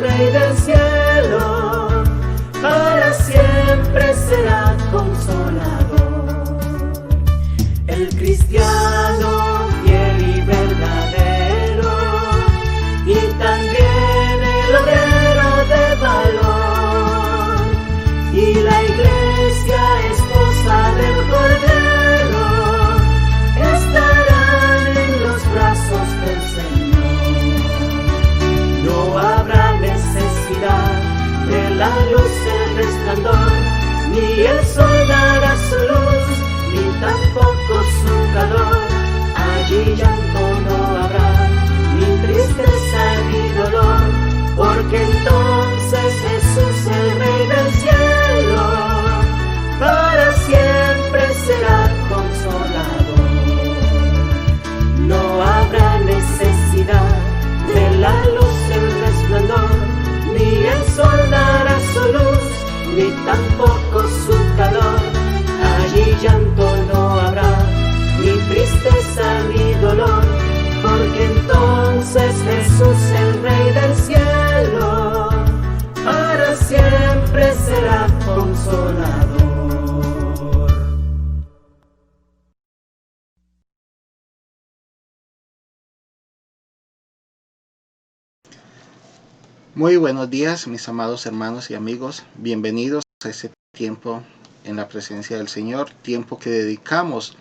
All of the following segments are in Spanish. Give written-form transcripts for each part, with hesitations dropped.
Rey del cielo, para siempre será consolador. El cristiano fiel y verdadero, y también el obrero de valor, y la iglesia esposa del Cordero, estarán en los brazos del Señor. No habrá necesidad de la luz, el resplandor, ni el sol dará su luz, ni tampoco su calor. Allí llanto no habrá, ni tristeza ni dolor, porque entonces Jesús, el Rey del cielo, para siempre será consolador. No habrá necesidad de la luz, el resplandor, ni el sol dará su luz, ni tampoco su calor. Allí llanto no habrá, ni tristeza ni dolor, porque entonces Jesús, el Rey del cielo, para siempre será consolador. Muy buenos días, mis amados hermanos y amigos. Bienvenidos a este tiempo en la presencia del Señor, tiempo que dedicamos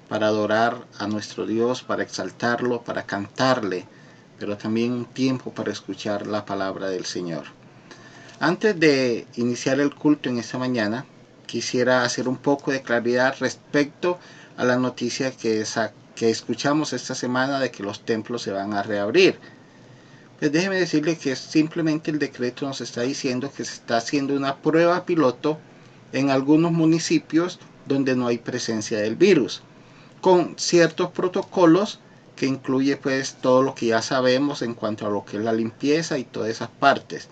para adorar a nuestro Dios, para exaltarlo, para cantarle, pero también un tiempo para escuchar la palabra del Señor. Antes de iniciar el culto en esta mañana, quisiera hacer un poco de claridad respecto a la noticia que escuchamos esta semana de que los templos se van a reabrir. Pues déjeme decirle que simplemente el decreto nos está diciendo que se está haciendo una prueba piloto en algunos municipios donde no hay presencia del virus, con ciertos protocolos que incluye pues todo lo que ya sabemos en cuanto a lo que es la limpieza y todas esas partes.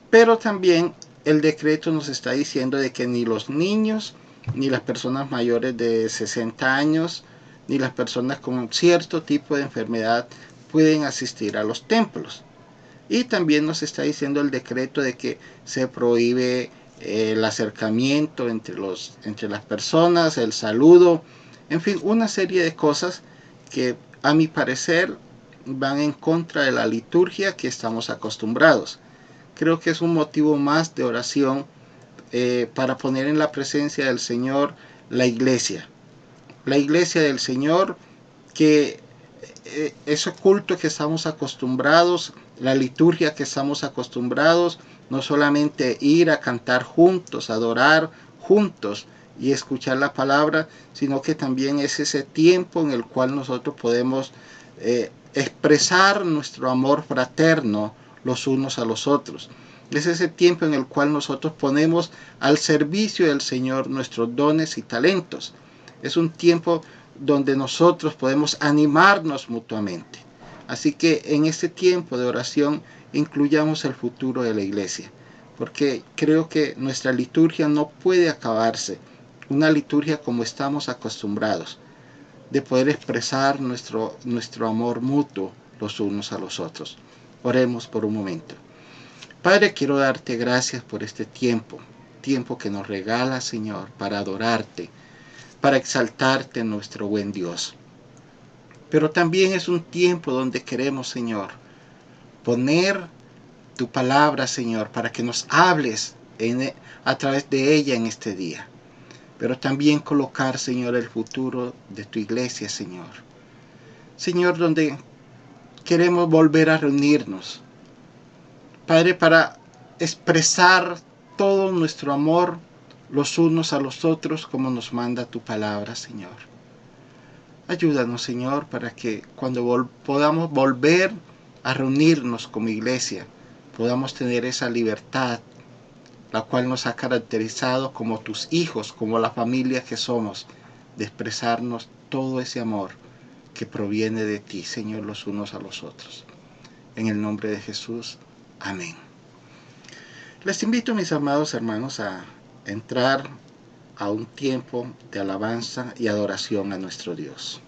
Pero también el decreto nos está diciendo de que ni los niños, ni las personas mayores de 60 años, ni las personas con cierto tipo de enfermedad pueden asistir a los templos. Y también nos está diciendo el decreto de que se prohíbe el acercamiento entre las personas, el saludo, en fin, una serie de cosas que a mi parecer van en contra de la liturgia que estamos acostumbrados. Creo que es un motivo más de oración para poner en la presencia del Señor la iglesia del Señor, que ese culto que estamos acostumbrados, la liturgia que estamos acostumbrados, no solamente ir a cantar juntos, adorar juntos y escuchar la palabra, sino que también es ese tiempo en el cual nosotros podemos expresar nuestro amor fraterno los unos a los otros. Es ese tiempo en el cual nosotros ponemos al servicio del Señor nuestros dones y talentos. Es un tiempo donde nosotros podemos animarnos mutuamente. Así que en este tiempo de oración incluyamos el futuro de la iglesia, porque creo que nuestra liturgia no puede acabarse, una liturgia como estamos acostumbrados, de poder expresar nuestro amor mutuo los unos a los otros. Oremos por un momento. Padre, quiero darte gracias por este tiempo que nos regala, Señor, para adorarte, para exaltarte, nuestro buen Dios. Pero también es un tiempo donde queremos, Señor, poner tu palabra, Señor, para que nos hables a través de ella en este día. Pero también colocar, Señor, el futuro de tu iglesia, Señor. Señor, donde queremos volver a reunirnos, Padre, para expresar todo nuestro amor los unos a los otros como nos manda tu palabra, Señor. Ayúdanos, Señor, para que cuando podamos volver a reunirnos como iglesia, podamos tener esa libertad, la cual nos ha caracterizado como tus hijos, como la familia que somos, de expresarnos todo ese amor que proviene de ti, Señor, los unos a los otros. En el nombre de Jesús, amén. Les invito, mis amados hermanos, a entrar a un tiempo de alabanza y adoración a nuestro Dios.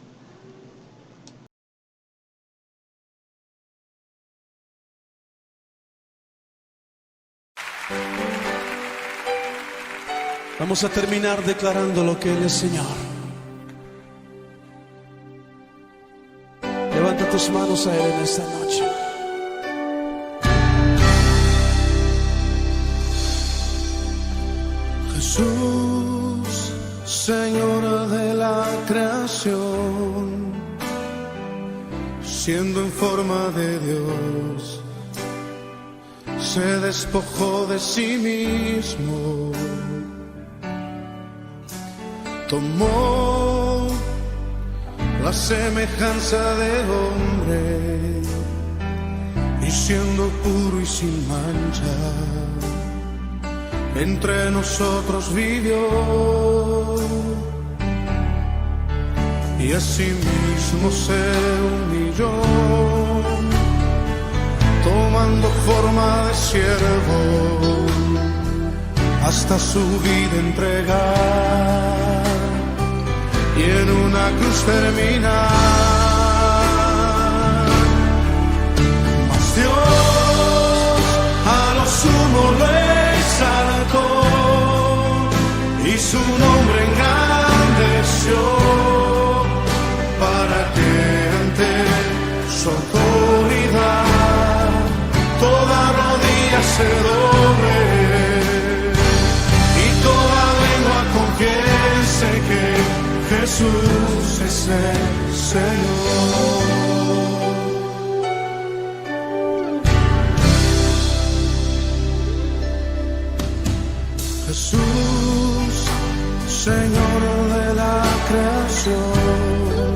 Vamos a terminar declarando lo que Él es Señor. Levanta tus manos a Él en esta noche. Jesús, Señor de la creación, siendo en forma de Dios, se despojó de sí mismo. Tomó la semejanza de hombre y siendo puro y sin mancha, entre nosotros vivió. Y asimismo se humilló, tomando forma de siervo, hasta su vida entregar y en una cruz terminar. Mas Dios a lo sumo lo exaltó y su nombre engrandeció, para que ante su autoridad toda rodilla se doble y toda lengua confiese que Jesús es el Señor. Jesús, Señor de la creación,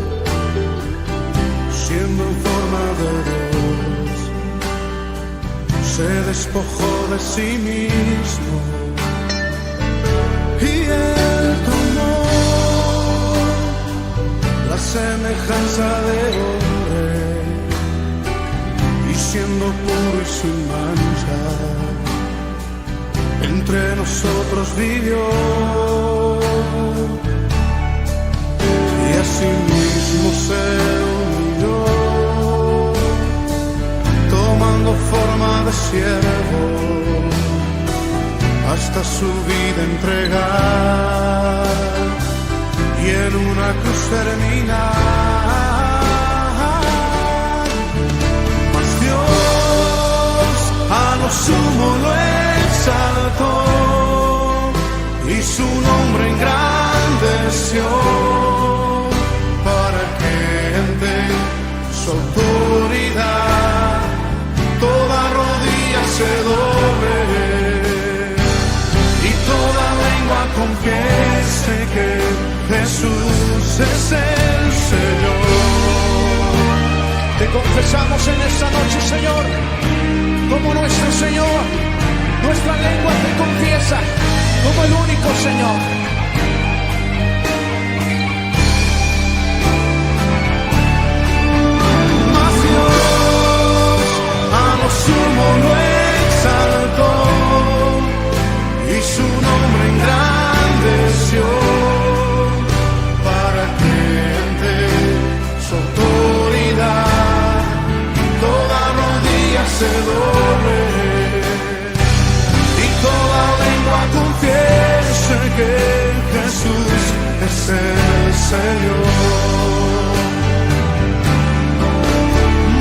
siendo en forma de Dios, se despojó de sí mismo y Él tomó la semejanza de hombre y siendo puro y sin mancha, entre nosotros vivió. Y asimismo se humilló, tomando forma de siervo, hasta su vida entregar y en una cruz terminar. Mas Dios a lo sumo lo exaltó y su nombre engrandeció, para que ante su autoridad toda rodilla se doble y toda lengua confiese que Jesús es el Señor. Te confesamos en esta noche, Señor, como nuestro Señor. Nuestra lengua te confiesa como el único Señor. Mas Dios a lo sumo lo exaltó y su nombre engrandeció, para que ante su autoridad toda rodilla se doble y toda lengua confiese que Jesús es el Señor.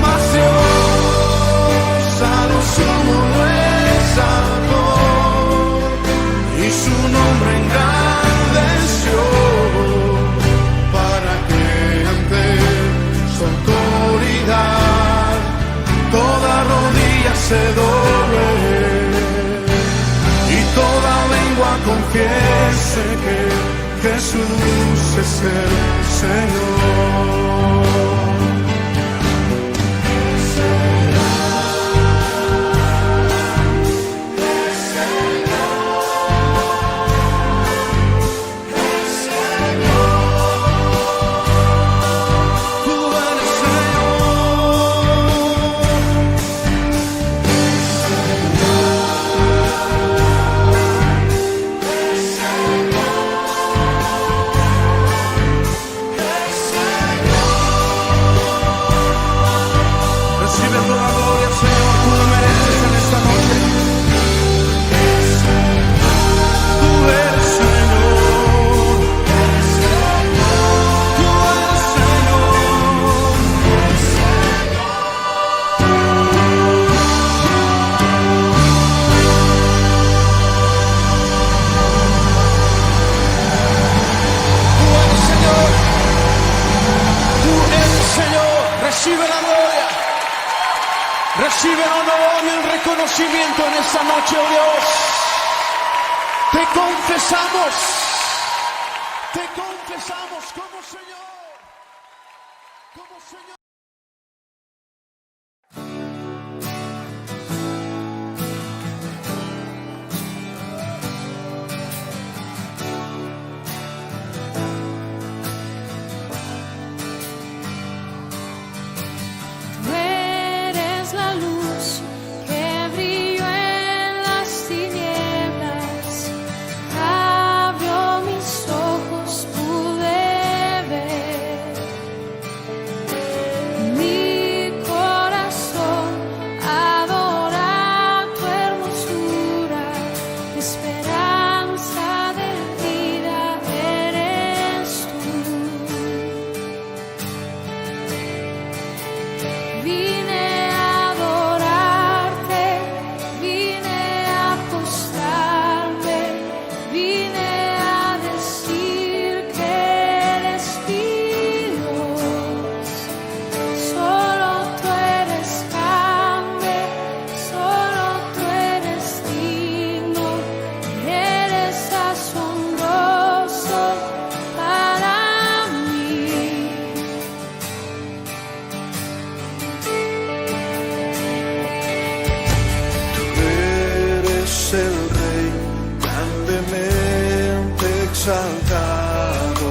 Mas Dios a lo sumo lo exaltó y su nombre engrandeció, para que ante su autoridad toda rodilla se doble y toda lengua confiese que Jesús es el Señor. Señor. reconocimiento en esta noche, oh Dios. Te confesamos como Señor, como Señor. Exaltado,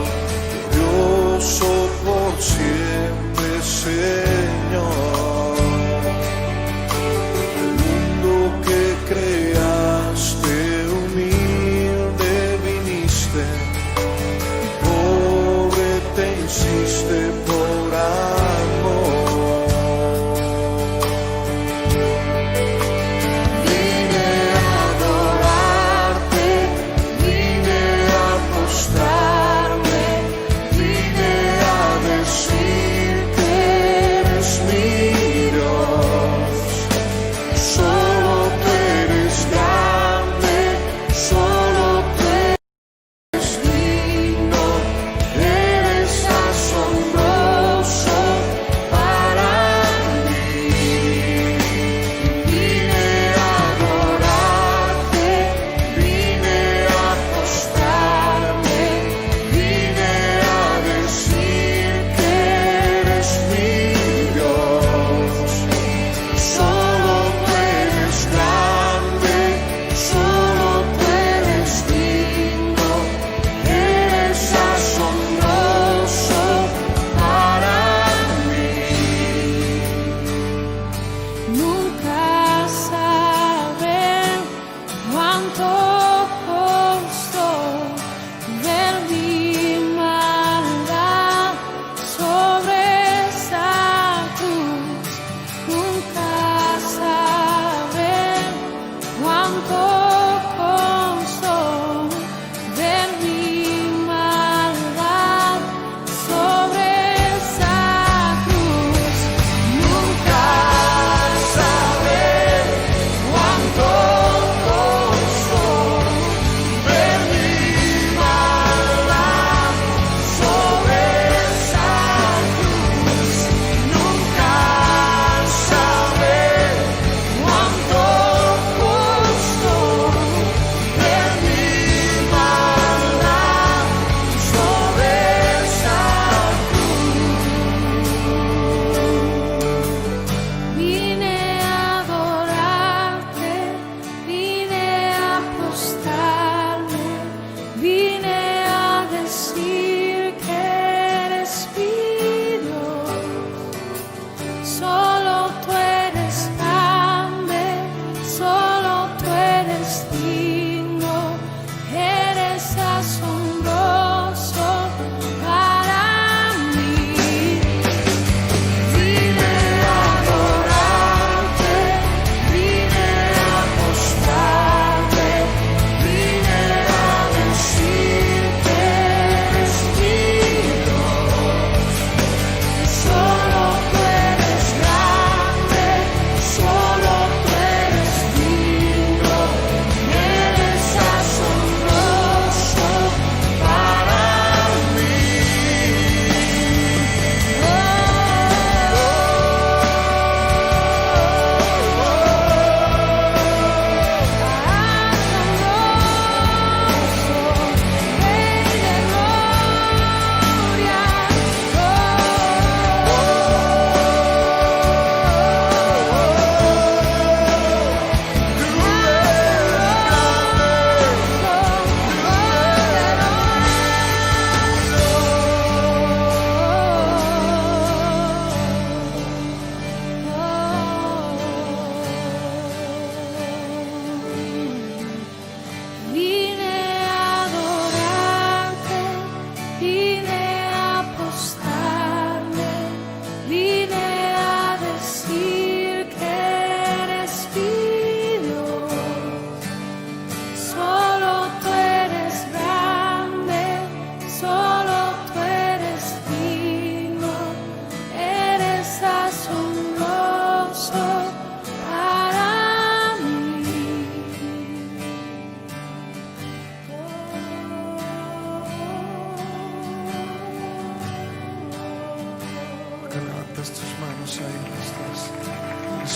glorioso por siempre, Señor. El mundo que creaste, humilde viniste, pobre te hiciste por amor. Vine a adorarte, vine a apostar.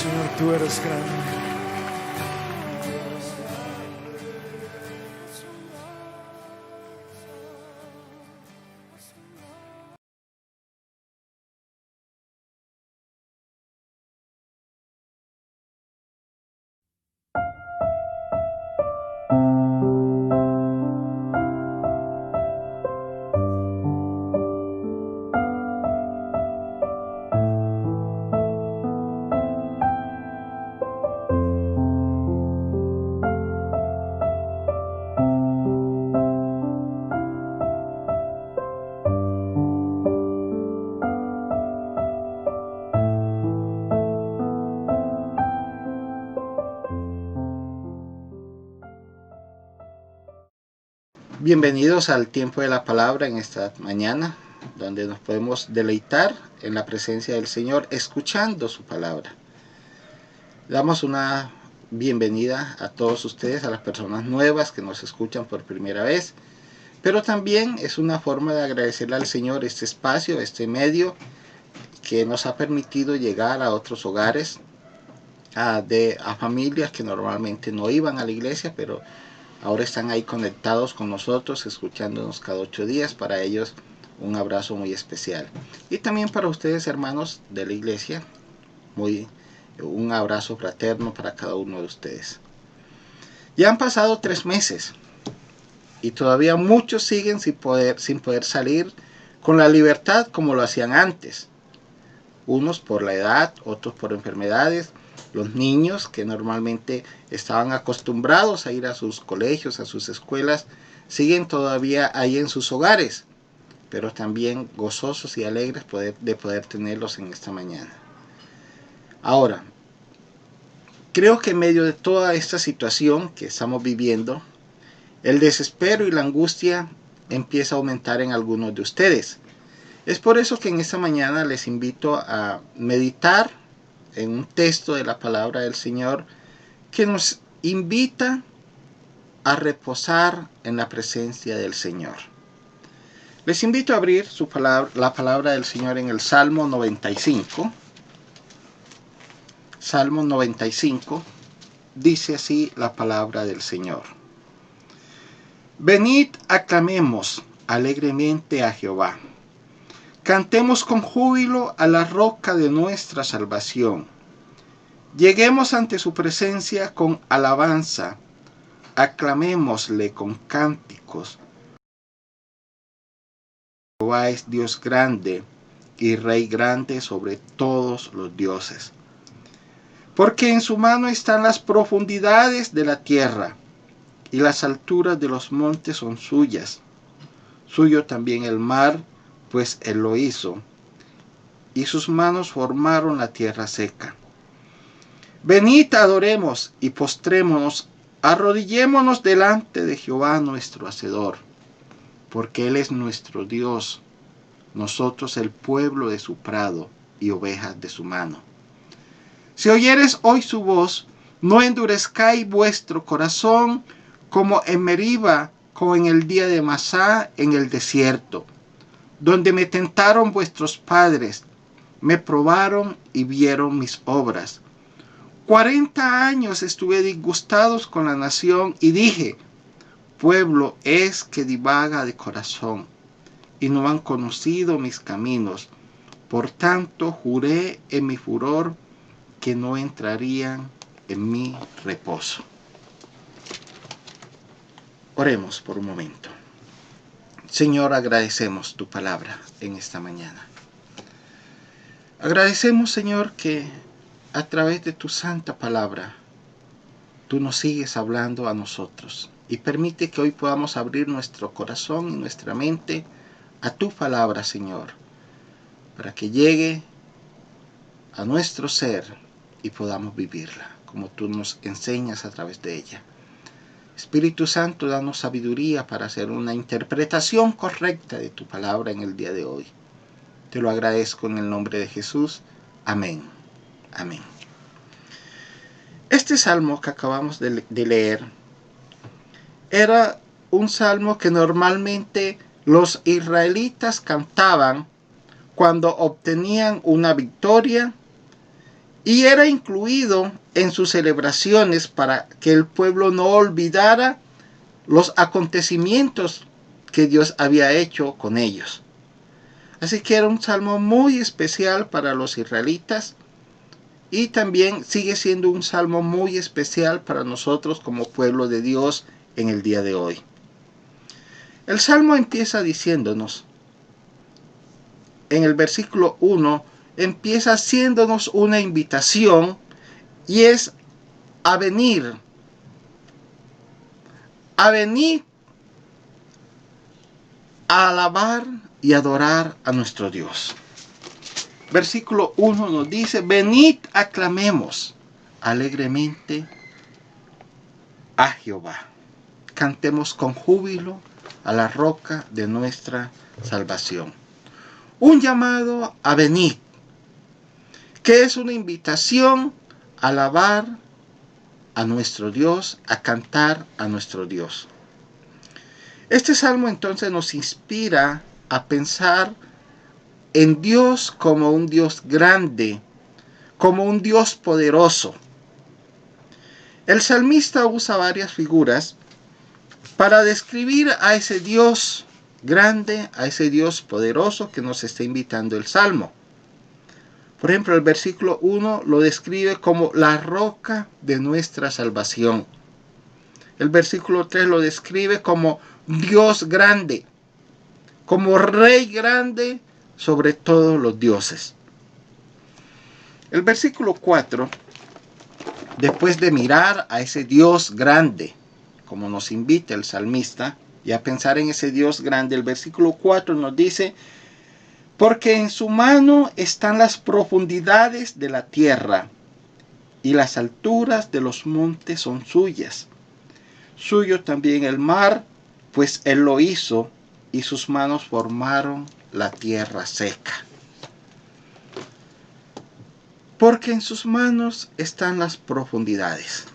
Señor, tú eres grande. Bienvenidos al tiempo de la palabra en esta mañana, donde nos podemos deleitar en la presencia del Señor, escuchando su palabra. Damos una bienvenida a todos ustedes, a las personas nuevas que nos escuchan por primera vez, pero también es una forma de agradecerle al Señor este espacio, este medio que nos ha permitido llegar a otros hogares, a familias que normalmente no iban a la iglesia, pero ahora están ahí conectados con nosotros, escuchándonos cada 8 días. Para ellos un abrazo muy especial. Y también para ustedes, hermanos de la iglesia, un abrazo fraterno para cada uno de ustedes. Ya han pasado 3 meses y todavía muchos siguen sin poder salir con la libertad como lo hacían antes. Unos por la edad, otros por enfermedades. Los niños que normalmente estaban acostumbrados a ir a sus colegios, a sus escuelas, siguen todavía ahí en sus hogares, pero también gozosos y alegres de poder tenerlos en esta mañana. Ahora, creo que en medio de toda esta situación que estamos viviendo, el desespero y la angustia empieza a aumentar en algunos de ustedes. Es por eso que en esta mañana les invito a meditar en un texto de la palabra del Señor que nos invita a reposar en la presencia del Señor. Les invito a abrir la palabra del Señor en el Salmo 95. Salmo 95, dice así la palabra del Señor. Venid, aclamemos alegremente a Jehová. Cantemos con júbilo a la roca de nuestra salvación. Lleguemos ante su presencia con alabanza. Aclamémosle con cánticos. Jehová es Dios grande y Rey grande sobre todos los dioses. Porque en su mano están las profundidades de la tierra, y las alturas de los montes son suyas. Suyo también el mar, pues él lo hizo, y sus manos formaron la tierra seca. Venid, adoremos y postrémonos, arrodillémonos delante de Jehová nuestro Hacedor, porque Él es nuestro Dios, nosotros el pueblo de su prado y ovejas de su mano. Si oyeres hoy su voz, no endurezcáis vuestro corazón como en Meriba, como en el día de Masá en el desierto, donde me tentaron vuestros padres, me probaron y vieron mis obras. 40 años estuve disgustados con la nación y dije, pueblo es que divaga de corazón, y no han conocido mis caminos. Por tanto juré en mi furor que no entrarían en mi reposo. Oremos por un momento. Señor, agradecemos tu palabra en esta mañana. Agradecemos, Señor, que a través de tu santa palabra tú nos sigues hablando a nosotros y permite que hoy podamos abrir nuestro corazón y nuestra mente a tu palabra, Señor, para que llegue a nuestro ser y podamos vivirla como tú nos enseñas a través de ella. Espíritu Santo, danos sabiduría para hacer una interpretación correcta de tu palabra en el día de hoy. Te lo agradezco en el nombre de Jesús. Amén. Amén. Este salmo que acabamos de leer era un salmo que normalmente los israelitas cantaban cuando obtenían una victoria y era incluido en sus celebraciones para que el pueblo no olvidara los acontecimientos que Dios había hecho con ellos. Así que era un salmo muy especial para los israelitas y también sigue siendo un salmo muy especial para nosotros como pueblo de Dios en el día de hoy. El salmo empieza diciéndonos, en el versículo 1, empieza haciéndonos una invitación y es a venir a alabar y adorar a nuestro Dios. Versículo 1 nos dice, venid aclamemos alegremente a Jehová. Cantemos con júbilo a la roca de nuestra salvación. Un llamado a venir, que es una invitación a alabar a nuestro Dios, a cantar a nuestro Dios. Este salmo entonces nos inspira a pensar en Dios como un Dios grande, como un Dios poderoso. El salmista usa varias figuras para describir a ese Dios grande, a ese Dios poderoso que nos está invitando el salmo. Por ejemplo, el versículo 1 lo describe como la roca de nuestra salvación. El versículo 3 lo describe como Dios grande, como Rey grande sobre todos los dioses. El versículo 4, después de mirar a ese Dios grande, como nos invita el salmista, y a pensar en ese Dios grande, el versículo 4 nos dice, porque en su mano están las profundidades de la tierra, y las alturas de los montes son suyas. Suyo también el mar, pues él lo hizo, y sus manos formaron la tierra seca. Porque en sus manos están las profundidades.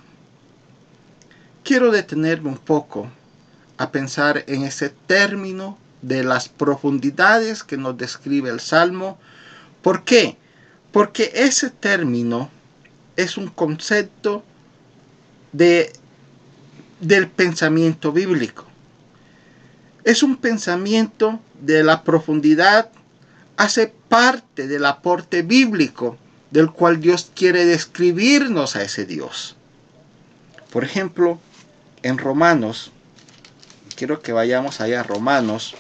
Quiero detenerme un poco a pensar en ese término de las profundidades que nos describe el Salmo. ¿Por qué? Porque ese término es un concepto del pensamiento bíblico. Es un pensamiento de la profundidad, hace parte del aporte bíblico del cual Dios quiere describirnos a ese Dios. Por ejemplo, en Romanos, quiero que vayamos allá a Romanos,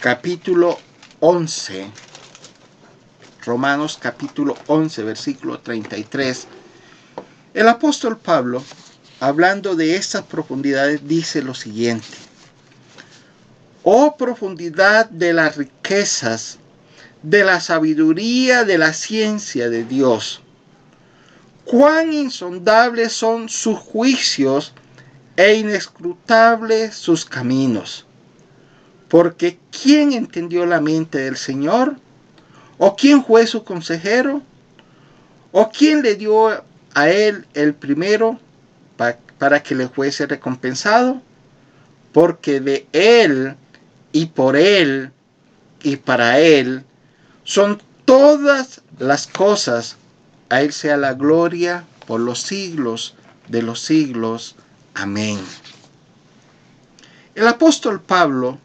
capítulo 11. Romanos capítulo 11, versículo 33. El apóstol Pablo, hablando de estas profundidades, dice lo siguiente. Oh profundidad de las riquezas, de la sabiduría, de la ciencia de Dios. Cuán insondables son sus juicios e inescrutables sus caminos. Porque ¿quién entendió la mente del Señor? ¿O quién fue su consejero? ¿O quién le dio a él el primero para que le fuese recompensado? Porque de él y por él y para él son todas las cosas. A él sea la gloria por los siglos de los siglos. Amén. El apóstol Pablo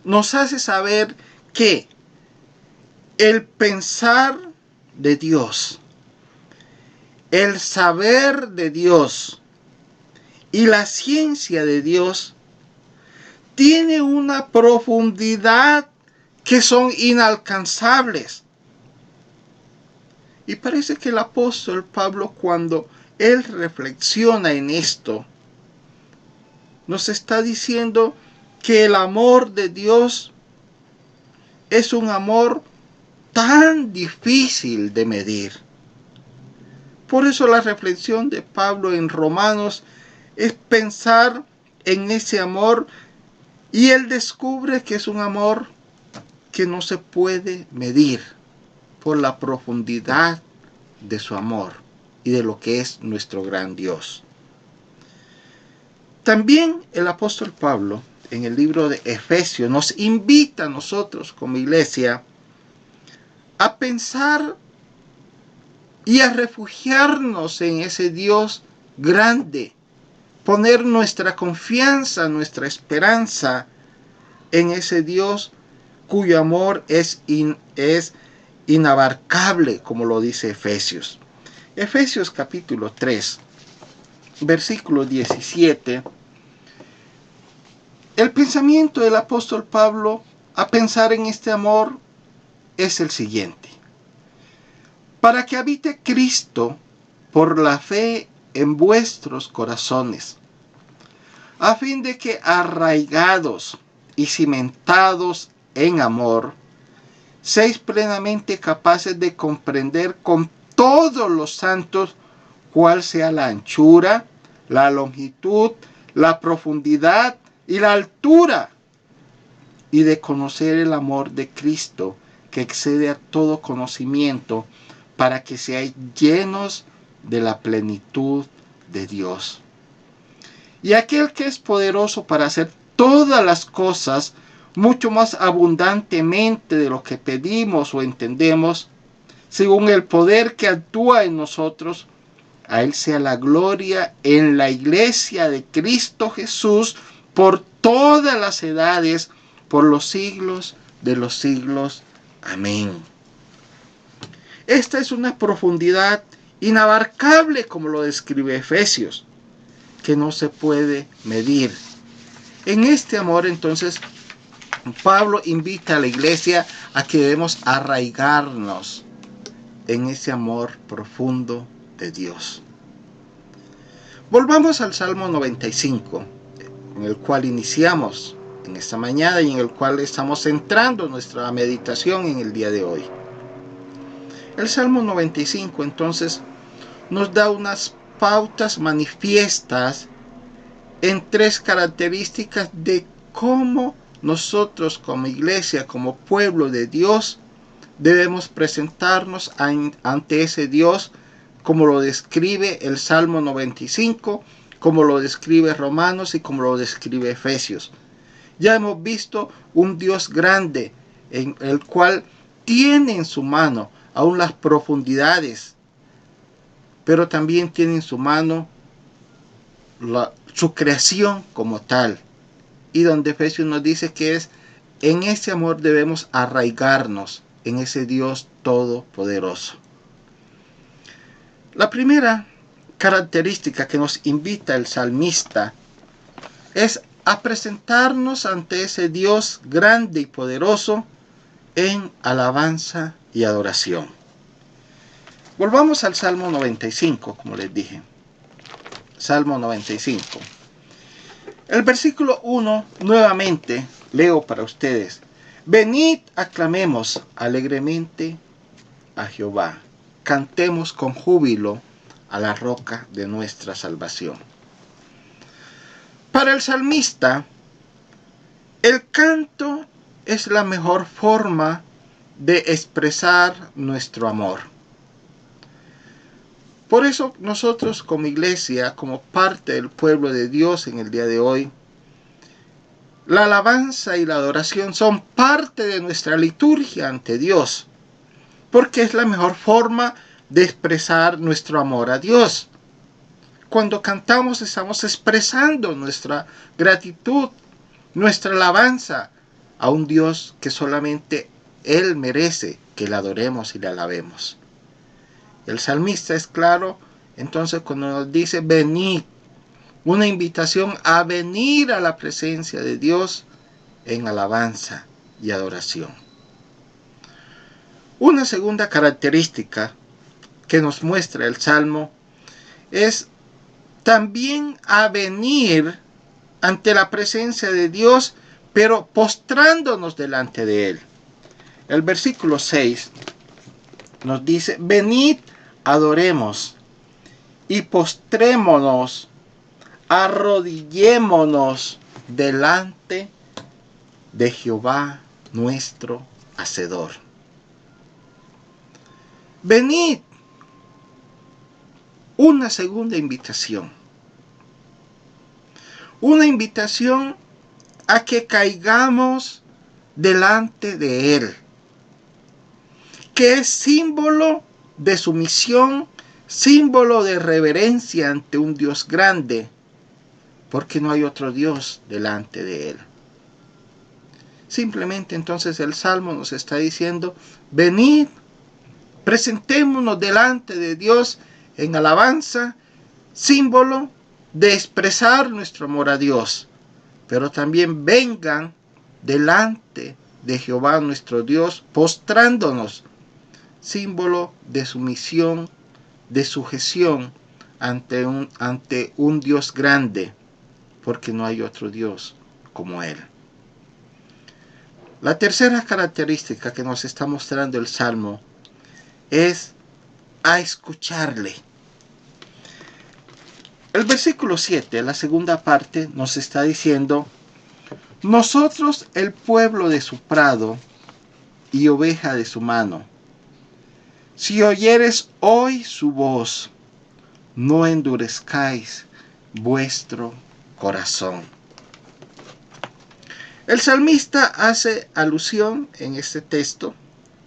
nos hace saber que el pensar de Dios, el saber de Dios y la ciencia de Dios tiene una profundidad que son inalcanzables. Y parece que el apóstol Pablo, cuando él reflexiona en esto, nos está diciendo que el amor de Dios es un amor tan difícil de medir. Por eso la reflexión de Pablo en Romanos es pensar en ese amor, y él descubre que es un amor que no se puede medir por la profundidad de su amor y de lo que es nuestro gran Dios. También el apóstol Pablo, en el libro de Efesios, nos invita a nosotros como iglesia a pensar y a refugiarnos en ese Dios grande, poner nuestra confianza, nuestra esperanza en ese Dios cuyo amor es inabarcable, como lo dice Efesios. Efesios capítulo 3, versículo 17. El pensamiento del apóstol Pablo a pensar en este amor es el siguiente: para que habite Cristo por la fe en vuestros corazones, a fin de que arraigados y cimentados en amor, seáis plenamente capaces de comprender con todos los santos cuál sea la anchura, la longitud, la profundidad y la altura, y de conocer el amor de Cristo que excede a todo conocimiento, para que seáis llenos de la plenitud de Dios. Y aquel que es poderoso para hacer todas las cosas mucho más abundantemente de lo que pedimos o entendemos, según el poder que actúa en nosotros, a Él sea la gloria en la iglesia de Cristo Jesús por todas las edades, por los siglos de los siglos. Amén. Esta es una profundidad inabarcable, como lo describe Efesios, que no se puede medir. En este amor, entonces, Pablo invita a la iglesia a que debemos arraigarnos en ese amor profundo de Dios. Volvamos al Salmo 95, en el cual iniciamos en esta mañana y en el cual estamos centrando nuestra meditación en el día de hoy. El Salmo 95 entonces nos da unas pautas manifiestas en tres características de cómo nosotros como iglesia, como pueblo de Dios, debemos presentarnos ante ese Dios, como lo describe el Salmo 95, como lo describe Romanos y como lo describe Efesios. Ya hemos visto un Dios grande, en el cual tiene en su mano aún las profundidades, pero también tiene en su mano su creación como tal. Y donde Efesios nos dice que es en ese amor debemos arraigarnos en ese Dios todopoderoso. La primera característica que nos invita el salmista es a presentarnos ante ese Dios grande y poderoso en alabanza y adoración. Volvamos al Salmo 95, como les dije. Salmo 95. El versículo 1, nuevamente, leo para ustedes. Venid, aclamemos alegremente a Jehová. Cantemos con júbilo a la roca de nuestra salvación. Para el salmista, el canto es la mejor forma de expresar nuestro amor. Por eso nosotros como iglesia, como parte del pueblo de Dios en el día de hoy, la alabanza y la adoración son parte de nuestra liturgia ante Dios, porque es la mejor forma de expresar nuestro amor a Dios. Cuando cantamos estamos expresando nuestra gratitud, nuestra alabanza a un Dios que solamente Él merece que le adoremos y le alabemos. El salmista es claro, entonces cuando nos dice venid, una invitación a venir a la presencia de Dios en alabanza y adoración. Una segunda característica que nos muestra el Salmo es también a venir ante la presencia de Dios, pero postrándonos delante de Él. El versículo 6 nos dice, venid, adoremos y postrémonos, arrodillémonos delante de Jehová nuestro Hacedor. Venid, una segunda invitación. Una invitación a que caigamos delante de Él, que es símbolo de sumisión, símbolo de reverencia ante un Dios grande, porque no hay otro Dios delante de él. Simplemente entonces el Salmo nos está diciendo, venid, presentémonos delante de Dios en alabanza, símbolo de expresar nuestro amor a Dios, pero también vengan delante de Jehová nuestro Dios, postrándonos, símbolo de sumisión, de sujeción ante un Dios grande, porque no hay otro Dios como Él. La tercera característica que nos está mostrando el Salmo es a escucharle. El versículo 7, la segunda parte, nos está diciendo, nosotros el pueblo de su prado y oveja de su mano. Si oyeres hoy su voz, no endurezcáis vuestro corazón. El salmista hace alusión en este texto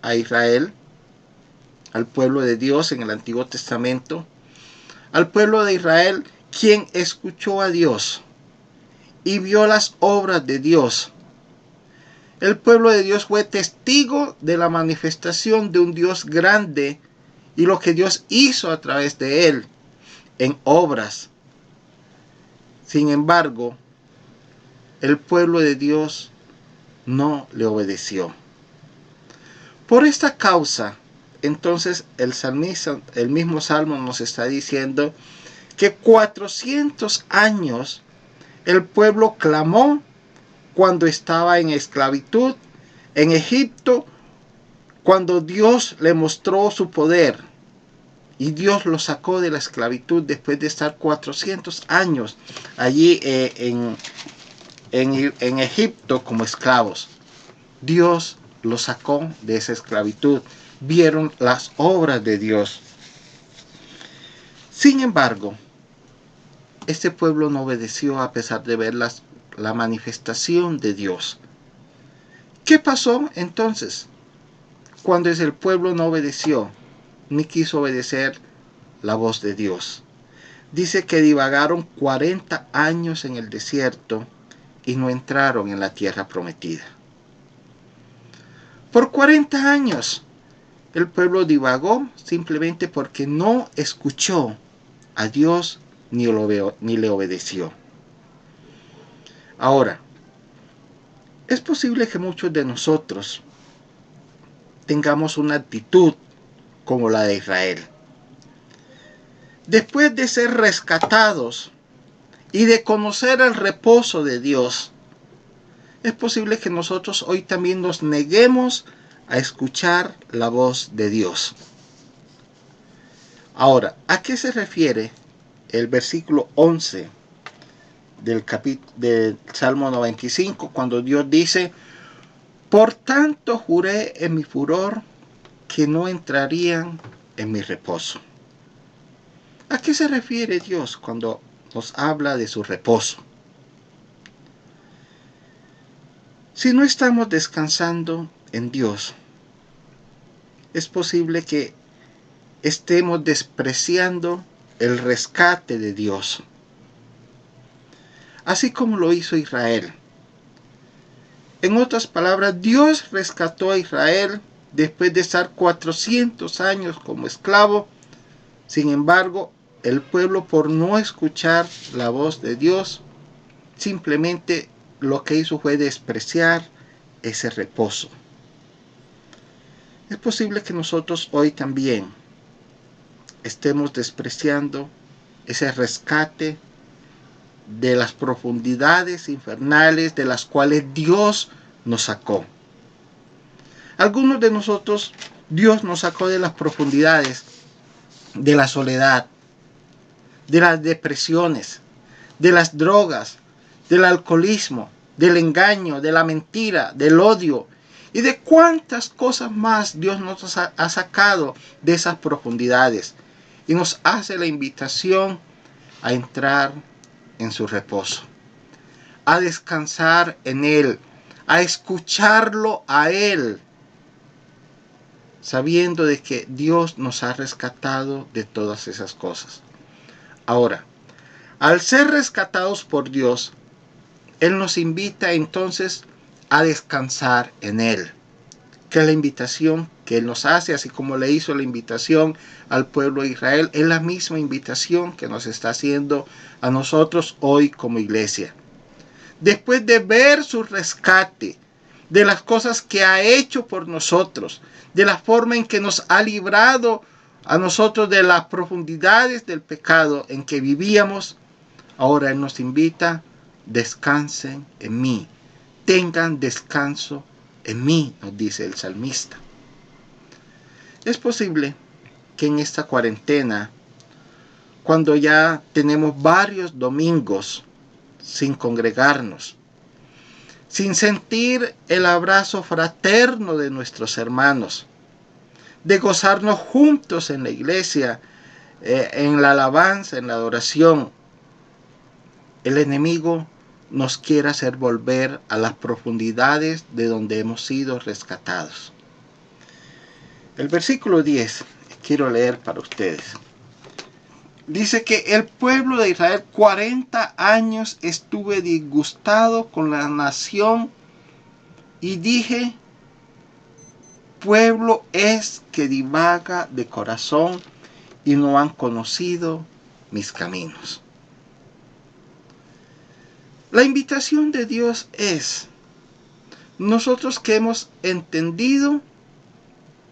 a Israel, al pueblo de Dios en el Antiguo Testamento, al pueblo de Israel quien escuchó a Dios y vio las obras de Dios. El pueblo de Dios fue testigo de la manifestación de un Dios grande y lo que Dios hizo a través de él en obras. Sin embargo, el pueblo de Dios no le obedeció. Por esta causa, entonces el salmista, el mismo Salmo nos está diciendo que 400 años el pueblo clamó cuando estaba en esclavitud en Egipto, cuando Dios le mostró su poder y Dios lo sacó de la esclavitud después de estar 400 años allí en Egipto como esclavos. Dios los sacó de esa esclavitud. Vieron las obras de Dios. Sin embargo, este pueblo no obedeció a pesar de ver la manifestación de Dios. ¿Qué pasó entonces? Cuando el pueblo no obedeció, ni quiso obedecer la voz de Dios. Dice que divagaron 40 años en el desierto y no entraron en la tierra prometida. Por 40 años el pueblo divagó simplemente porque no escuchó a Dios ni le obedeció. Ahora, es posible que muchos de nosotros tengamos una actitud como la de Israel. Después de ser rescatados y de conocer el reposo de Dios, es posible que nosotros hoy también nos neguemos a escuchar la voz de Dios. Ahora, ¿a qué se refiere el versículo 11 del Salmo 95 cuando Dios dice, por tanto juré en mi furor que no entrarían en mi reposo? ¿A qué se refiere Dios cuando nos habla de su reposo? Si no estamos descansando en Dios, es posible que estemos despreciando el rescate de Dios, así como lo hizo Israel. En otras palabras, Dios rescató a Israel después de estar 400 años como esclavo. Sin embargo, el pueblo, por no escuchar la voz de Dios, simplemente lo que hizo fue despreciar ese reposo. Es posible que nosotros hoy también estemos despreciando ese rescate de las profundidades infernales de las cuales Dios nos sacó. Algunos de nosotros, Dios nos sacó de las profundidades de la soledad, de las depresiones, de las drogas, del alcoholismo, del engaño, de la mentira, del odio y de cuántas cosas más Dios nos ha sacado de esas profundidades y nos hace la invitación a entrar en su reposo, a descansar en Él, a escucharlo a Él. sabiendo de que Dios nos ha rescatado de todas esas cosas. Ahora, al ser rescatados por Dios, Él nos invita entonces a descansar en Él, que es la invitación que Él nos hace, así como le hizo la invitación al pueblo de Israel, es la misma invitación que nos está haciendo a nosotros hoy como iglesia. Después de ver su rescate, de las cosas que ha hecho por nosotros, de la forma en que nos ha librado a nosotros de las profundidades del pecado en que vivíamos, ahora Él nos invita: descansen en mí, tengan descanso en mí, nos dice el salmista. Es posible que en esta cuarentena, cuando ya tenemos varios domingos sin congregarnos, sin sentir el abrazo fraterno de nuestros hermanos, de gozarnos juntos en la iglesia, en la alabanza, en la adoración, el enemigo nos quiere hacer volver a las profundidades de donde hemos sido rescatados. El versículo 10 quiero leer para ustedes. Dice que el pueblo de Israel 40 años estuve disgustado con la nación y dije: pueblo es que divaga de corazón y no han conocido mis caminos. La invitación de Dios es: nosotros que hemos entendido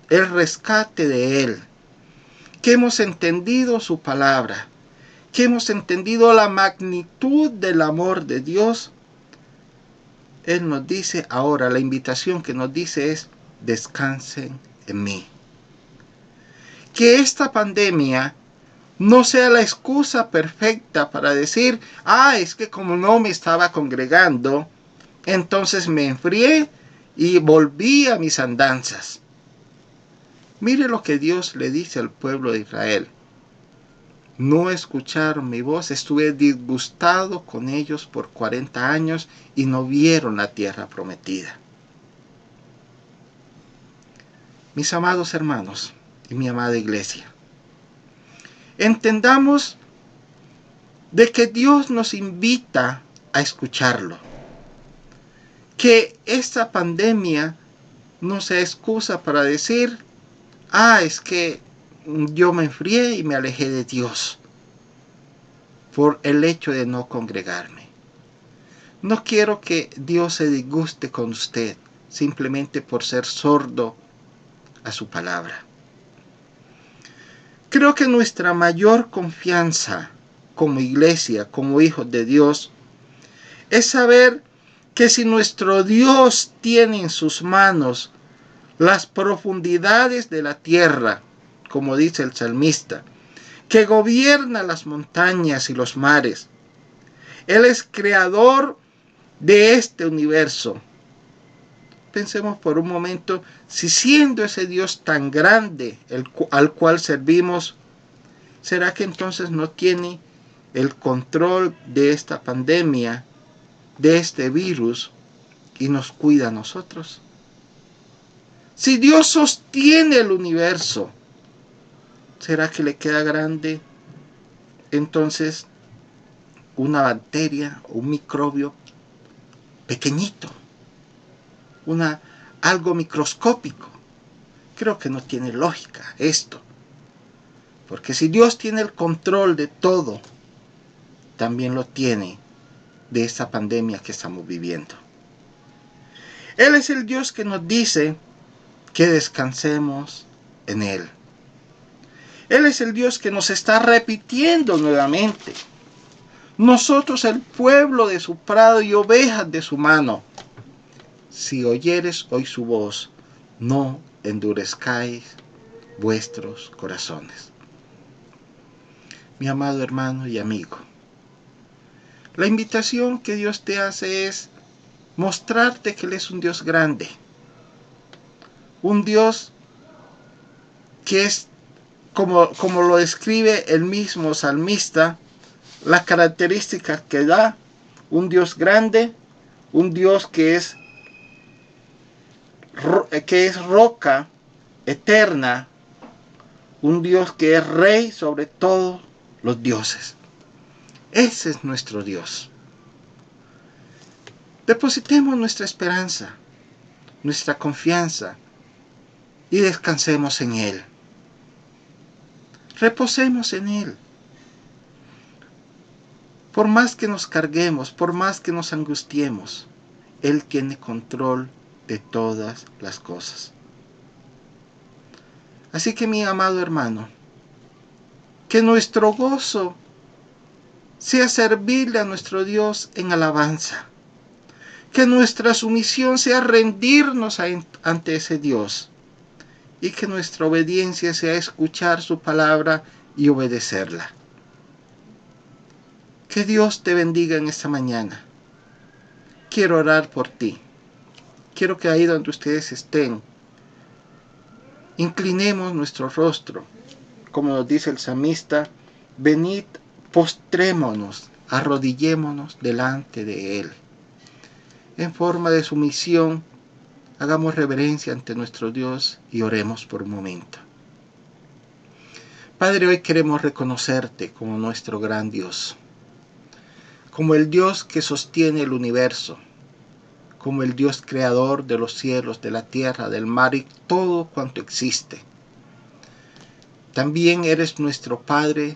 el rescate de Él, que hemos entendido su palabra, que hemos entendido la magnitud del amor de Dios, Él nos dice ahora, la invitación que nos dice es: descansen en mí. Que esta pandemia no sea la excusa perfecta para decir: es que como no me estaba congregando, entonces me enfrié y volví a mis andanzas. Mire lo que Dios le dice al pueblo de Israel: no escucharon mi voz, estuve disgustado con ellos por 40 años y no vieron la tierra prometida. Mis amados hermanos y mi amada iglesia, entendamos de que Dios nos invita a escucharlo. Que esta pandemia no sea excusa para decir: es que yo me enfrié y me alejé de Dios por el hecho de no congregarme. No quiero que Dios se disguste con usted simplemente por ser sordo a su palabra. Creo que nuestra mayor confianza como iglesia, como hijos de Dios, es saber que si nuestro Dios tiene en sus manos las profundidades de la tierra, como dice el salmista, que gobierna las montañas y los mares, Él es creador de este universo. Pensemos por un momento, si siendo ese Dios tan grande al cual servimos, ¿será que entonces no tiene el control de esta pandemia, de este virus, y nos cuida a nosotros? Si Dios sostiene el universo, ¿será que le queda grande entonces una bacteria o un microbio pequeñito? Algo microscópico. Creo que no tiene lógica esto. Porque si Dios tiene el control de todo, también lo tiene de esta pandemia que estamos viviendo. Él es el Dios que nos dice que descansemos en Él. Él es el Dios que nos está repitiendo nuevamente: nosotros, el pueblo de su prado y ovejas de su mano, si oyeres hoy su voz, no endurezcáis vuestros corazones. Mi amado hermano y amigo, la invitación que Dios te hace es mostrarte que Él es un Dios grande, un Dios que es, como lo describe el mismo salmista, la característica que da: un Dios grande, un Dios que es roca, eterna, un Dios que es rey sobre todos los dioses. Ese es nuestro Dios. Depositemos nuestra esperanza, nuestra confianza y descansemos en Él. Reposemos en Él. Por más que nos carguemos, por más que nos angustiemos, Él tiene control de todas las cosas. Así que, mi amado hermano, que nuestro gozo sea servirle a nuestro Dios en alabanza. Que nuestra sumisión sea rendirnos ante ese Dios. Y que nuestra obediencia sea escuchar su palabra y obedecerla. Que Dios te bendiga en esta mañana. Quiero orar por ti. Quiero que ahí donde ustedes estén, inclinemos nuestro rostro. Como nos dice el salmista, venid, postrémonos, arrodillémonos delante de Él. En forma de sumisión, hagamos reverencia ante nuestro Dios y oremos por un momento. Padre, hoy queremos reconocerte como nuestro gran Dios, como el Dios que sostiene el universo, como el Dios creador de los cielos, de la tierra, del mar y todo cuanto existe. También eres nuestro Padre,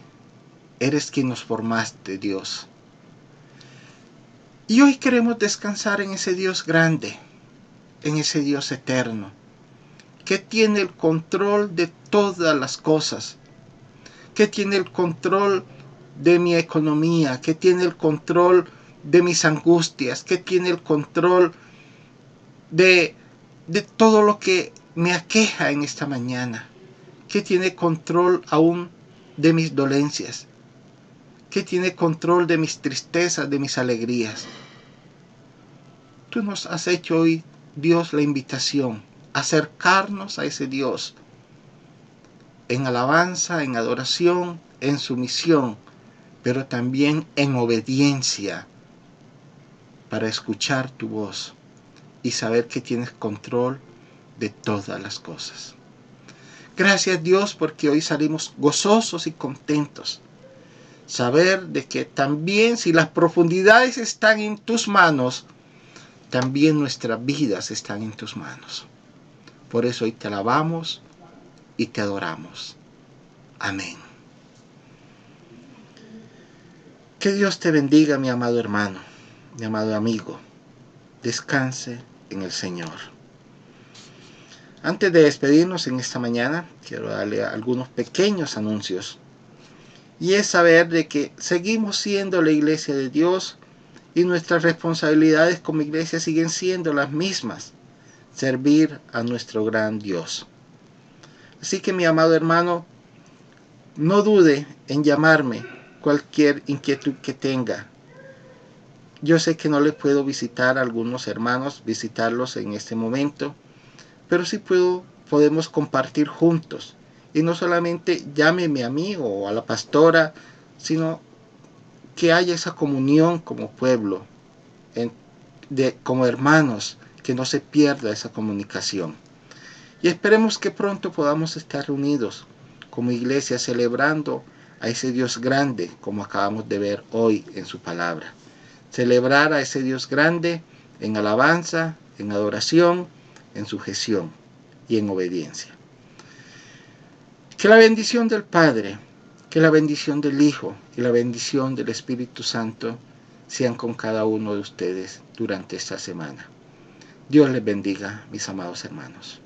eres quien nos formaste, Dios. Y hoy queremos descansar en ese Dios grande, en ese Dios eterno, que tiene el control de todas las cosas, que tiene el control de mi economía, que tiene el control de mis angustias, que tiene el control de todo lo que me aqueja en esta mañana, que tiene control aún de mis dolencias, que tiene control de mis tristezas, de mis alegrías. Tú nos has hecho hoy, Dios, la invitación a acercarnos a ese Dios en alabanza, en adoración, en sumisión, pero también en obediencia para escuchar tu voz y saber que tienes control de todas las cosas. Gracias, Dios, porque hoy salimos gozosos y contentos. Saber de que también si las profundidades están en tus manos, también nuestras vidas están en tus manos. Por eso hoy te alabamos y te adoramos. Amén. Que Dios te bendiga, mi amado hermano, mi amado amigo. Descanse en el Señor. Antes de despedirnos en esta mañana, quiero darle algunos pequeños anuncios. Y es saber de que seguimos siendo la iglesia de Dios y nuestras responsabilidades como iglesia siguen siendo las mismas. Servir a nuestro gran Dios. Así que, mi amado hermano, no dude en llamarme cualquier inquietud que tenga. Yo sé que no les puedo visitar a algunos hermanos, visitarlos en este momento, pero sí podemos compartir juntos. Y no solamente llámeme a mí o a la pastora, sino que haya esa comunión como pueblo, como hermanos, que no se pierda esa comunicación. Y esperemos que pronto podamos estar reunidos como iglesia celebrando a ese Dios grande, como acabamos de ver hoy en su palabra. Celebrar a ese Dios grande en alabanza, en adoración, en sujeción y en obediencia. Que la bendición del Padre, que la bendición del Hijo y la bendición del Espíritu Santo sean con cada uno de ustedes durante esta semana. Dios les bendiga, mis amados hermanos.